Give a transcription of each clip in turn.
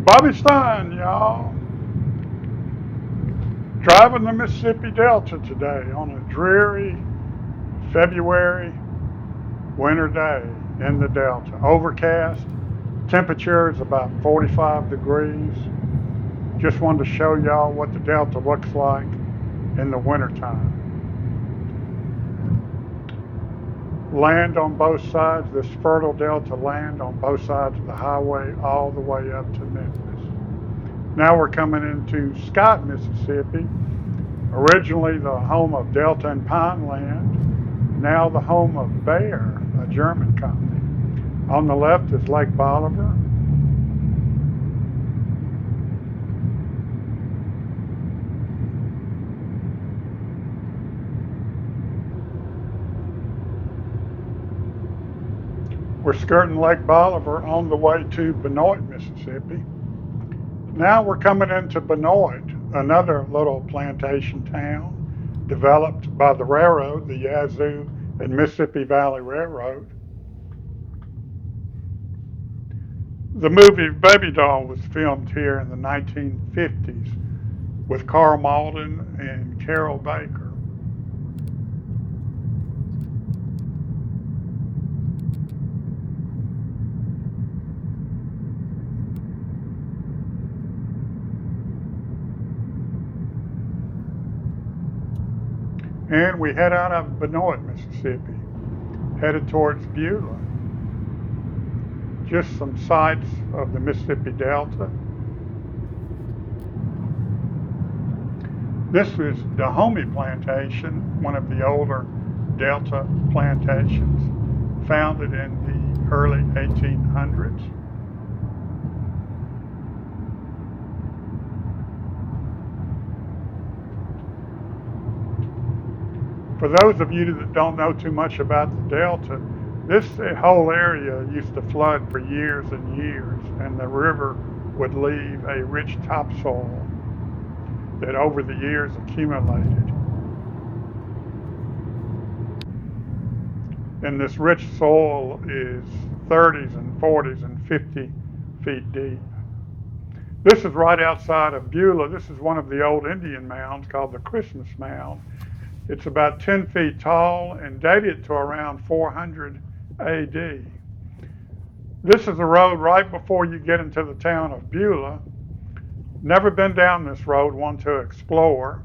Bobby Stein, y'all. Driving the Mississippi Delta today on a dreary February winter day in the Delta. Overcast, temperature is about 45 degrees. Just wanted to show y'all what the Delta looks like in the wintertime. Land on both sides, this fertile Delta land on both sides of the highway all the way up to Memphis. Now we're coming into Scott, Mississippi, originally the home of Delta and Pineland, now the home of Bayer, a German company. On the left is Lake Bolivar. We're skirting Lake Bolivar on the way to Benoit, Mississippi. Now we're coming into Benoit, another little plantation town developed by the railroad, the Yazoo and Mississippi Valley Railroad. The movie Baby Doll was filmed here in the 1950s with Carl Malden and Carol Baker. And we head out of Benoit, Mississippi, headed towards Beulah. Just some sights of the Mississippi Delta. This is Dahomey Plantation, one of the older Delta plantations, founded in the early 1800s. For those of you that don't know too much about the Delta, this whole area used to flood for years and years, and the river would leave a rich topsoil that over the years accumulated. And this rich soil is 30s and 40s and 50 feet deep. This is right outside of Beulah. This is one of the old Indian mounds called the Christmas Mound. It's about 10 feet tall and dated to around 400 AD. This is the road right before you get into the town of Beulah. Never been down this road, want to explore.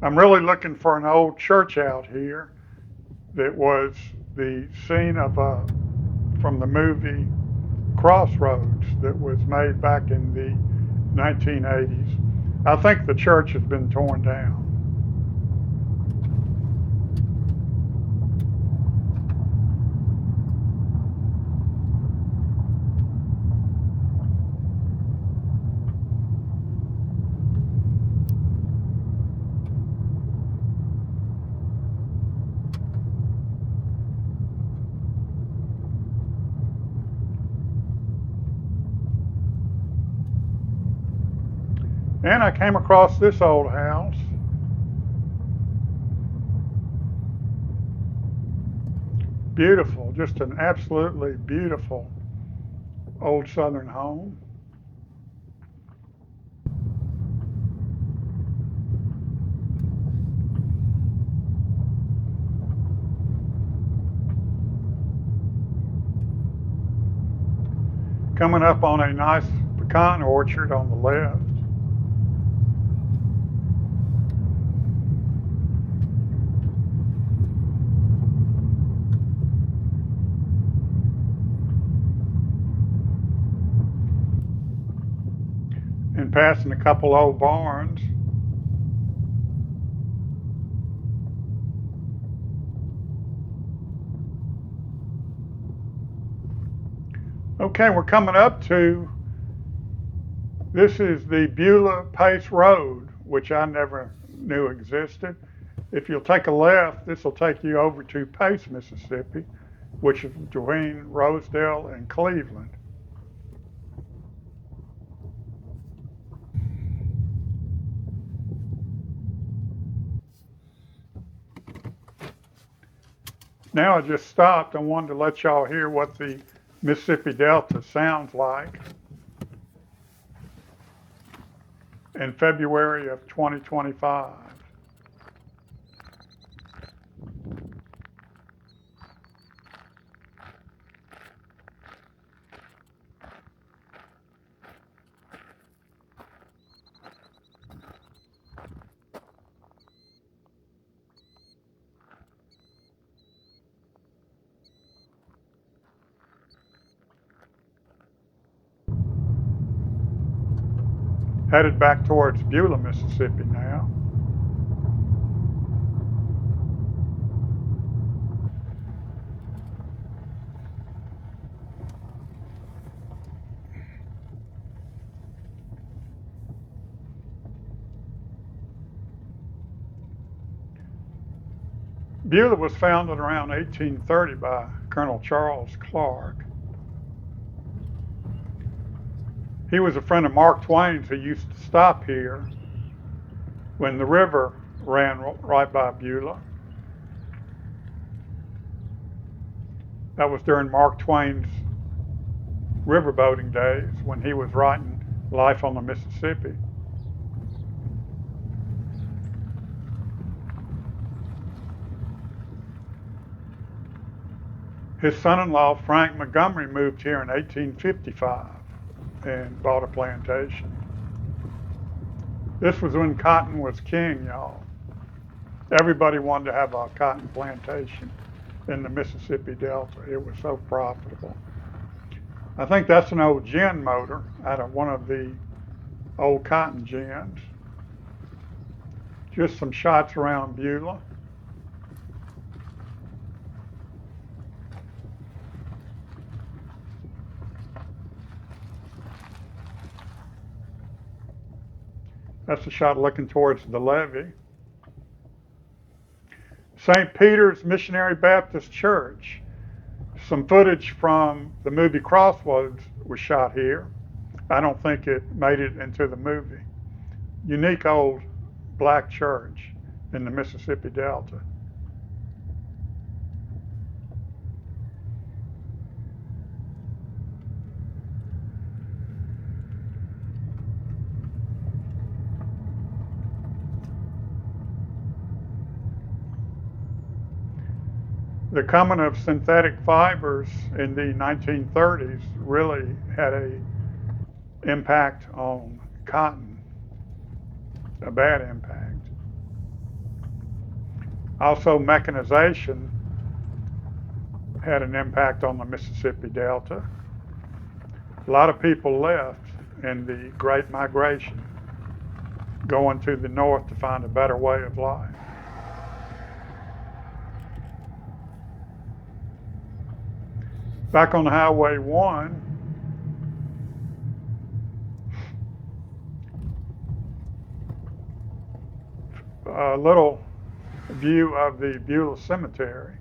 I'm really looking for an old church out here that was the scene of from the movie Crossroads that was made back in the 1980s. I think the church has been torn down. And I came across this old house. Beautiful, just an absolutely beautiful old Southern home. Coming up on a nice pecan orchard on the left. And passing a couple old barns. Okay, we're coming up to, this is the Beulah Pace Road, which I never knew existed. If you'll take a left, this will take you over to Pace, Mississippi, which is between Rosedale and Cleveland. Now I just stopped. I wanted to let y'all hear what the Mississippi Delta sounds like in February of 2025. Headed back towards Beulah, Mississippi now. Beulah was founded around 1830 by Colonel Charles Clark. He was a friend of Mark Twain's who used to stop here when the river ran right by Beulah. That was during Mark Twain's riverboating days when he was writing Life on the Mississippi. His son-in-law, Frank Montgomery, moved here in 1855 and bought a plantation. This was when cotton was king, y'all. Everybody wanted to have a cotton plantation in the Mississippi Delta. It was so profitable. I think that's an old gin motor out of one of the old cotton gins. Just some shots around Beulah. That's a shot looking towards the levee. St. Peter's Missionary Baptist Church. Some footage from the movie Crossroads was shot here. I don't think it made it into the movie. Unique old black church in the Mississippi Delta. The coming of synthetic fibers in the 1930s really had an impact on cotton, a bad impact. Also, mechanization had an impact on the Mississippi Delta. A lot of people left in the Great Migration, going to the north to find a better way of life. Back on Highway 1, a little view of the Beulah Cemetery.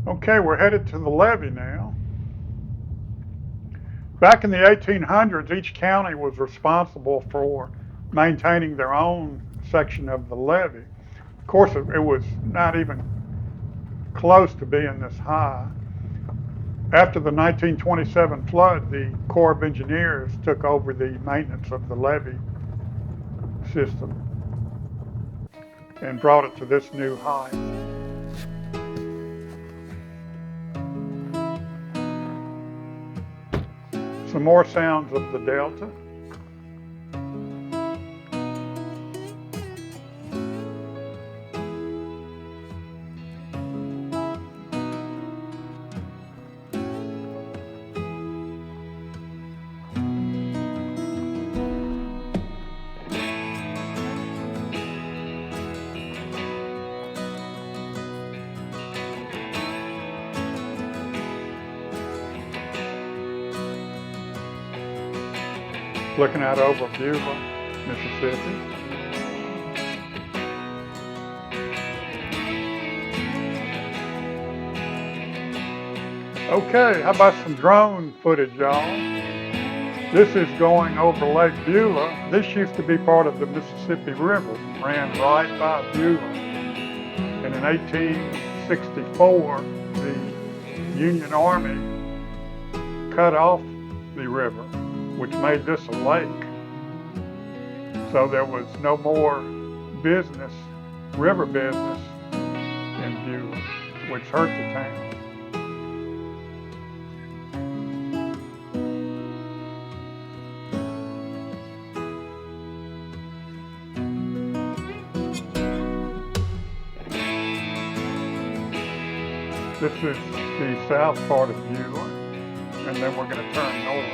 Okay, we're headed to the levee now. Back in the 1800s, each county was responsible for maintaining their own section of the levee. Of course, it was not even close to being this high. After the 1927 flood, the Corps of Engineers took over the maintenance of the levee system and brought it to this new height. Some more sounds of the Delta. looking out over Beulah, Mississippi. Okay, how about some drone footage, y'all? This is going over Lake Beulah. This used to be part of the Mississippi River, ran right by Beulah. And in 1864, the Union Army cut off the river, which made this a lake. So there was no more business, river business in Beulah, which hurt the town. This is the south part of Beulah, and then we're going to turn north.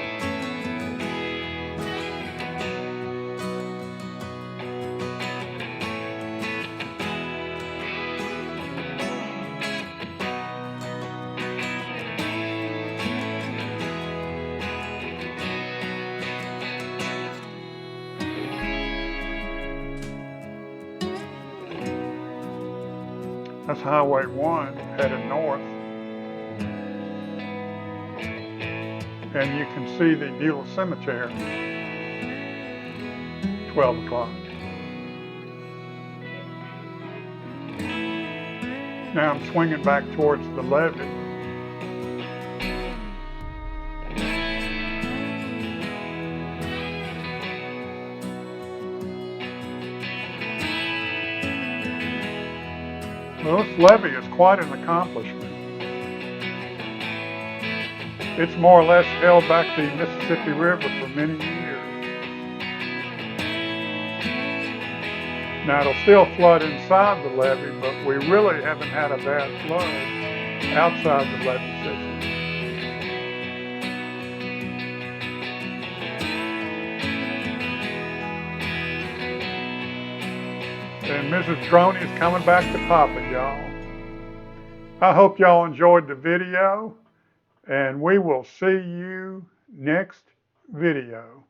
That's Highway 1 headed north. And you can see the Beulah Cemetery, 12 o'clock. Now I'm swinging back towards the levee. Well, this levee is quite an accomplishment. It's more or less held back the Mississippi River for many years. Now it'll still flood inside the levee, but we really haven't had a bad flood outside the levee system. And Mrs. Droney is coming back to Papa, y'all. I hope y'all enjoyed the video, and we will see you next video.